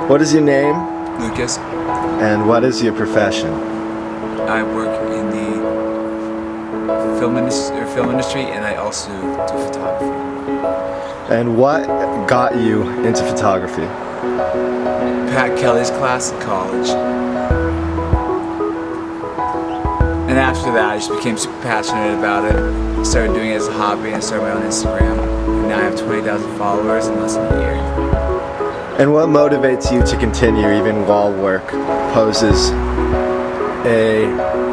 What is your name? Lucas. And what is your profession? I work in the film industry, and I also do photography. And what got you into photography? Pat Kelly's class in college. And after that, I just became super passionate about it. Started doing it as a hobby, and I started my own Instagram. And now I have 20,000 followers in less than a year. And what motivates you to continue even while work poses a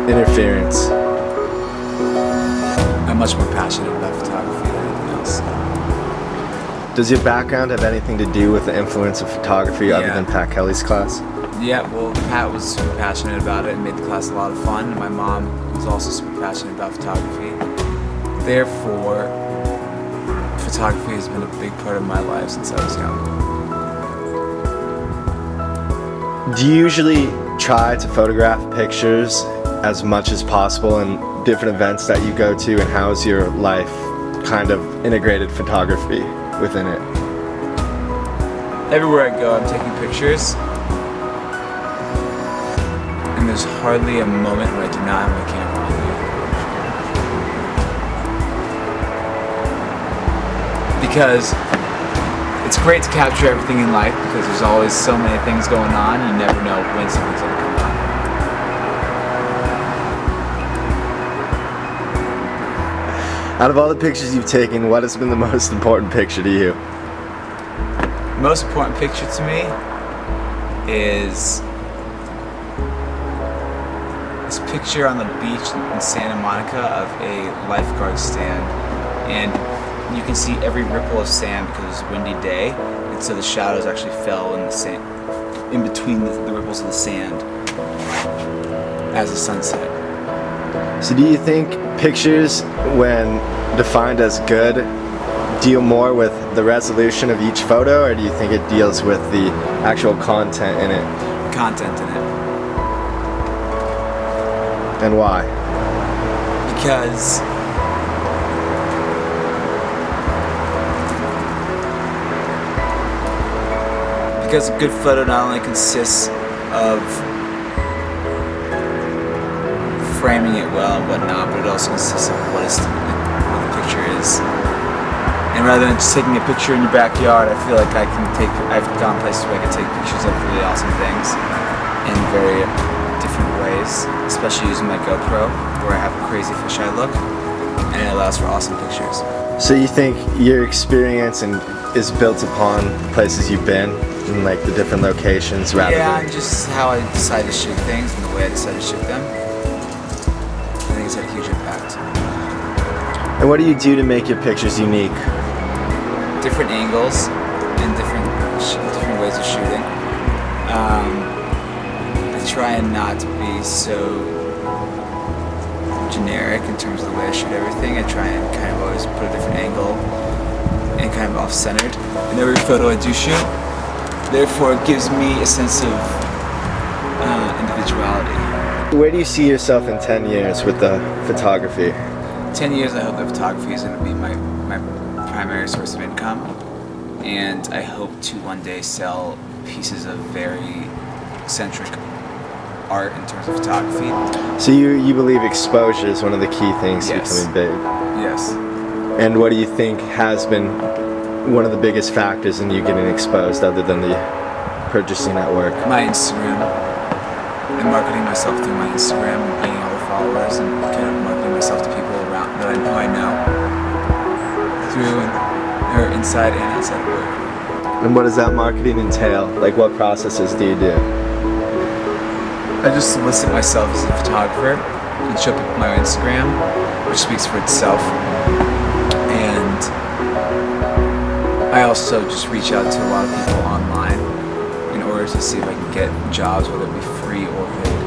interference? I'm much more passionate about photography than anything else. Does your background have anything to do with the influence of photography other than Pat Kelly's class? Yeah, well, Pat was super passionate about it and made the class a lot of fun. And my mom was also super passionate about photography. Therefore, photography has been a big part of my life since I was young. Do you usually try to photograph pictures as much as possible in different events that you go to, and how is your life kind of integrated photography within it? Everywhere I go, I'm taking pictures, and there's hardly a moment where I do not have my camera on me. Because it's great to capture everything in life, because there's always so many things going on, you never know when something's going to come on. Out of all the pictures you've taken, what has been the most important picture to you? The most important picture to me is this picture on the beach in Santa Monica of a lifeguard stand, and you can see every ripple of sand because it's a windy day, and so the shadows actually fell in the sand, in between the ripples of the sand as the sun set. So do you think pictures, when defined as good, deal more with the resolution of each photo, or do you think it deals with the actual content in it? Content in it. And why? Because a good photo not only consists of framing it well and whatnot, but it also consists of what the picture is. And rather than just taking a picture in your backyard, I feel like I've gone places where I can take pictures of really awesome things in very different ways, especially using my GoPro, where I have a crazy fisheye look, and it allows for awesome pictures. So you think your experience is built upon places you've been, and like the different locations rather Yeah, than... and just how I decide to shoot things and the way I decide to shoot them. I think it's had a huge impact. And what do you do to make your pictures unique? Different angles and different ways of shooting. I try and not to be so generic in terms of the way I shoot everything. I try and kind of always put a different angle and kind of off-centered in every photo I do shoot. Therefore, it gives me a sense of individuality. Where do you see yourself in 10 years with the photography? 10 years, I hope that photography is going to be my primary source of income, and I hope to one day sell pieces of very eccentric art in terms of photography. So you believe exposure is one of the key things to Yes. becoming big? Yes. And what do you think has been one of the biggest factors in you getting exposed, other than the purchasing at work? My Instagram, and marketing myself through my Instagram, and gaining all the followers, and kind of marketing myself to people around that I know through or inside and outside of work. And what does that marketing entail? Like, what processes do you do? I just solicit myself as a photographer and show people my Instagram, which speaks for itself. And I also just reach out to a lot of people online in order to see if I can get jobs, whether it be free or paid.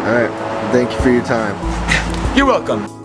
All right. Thank you for your time. You're welcome.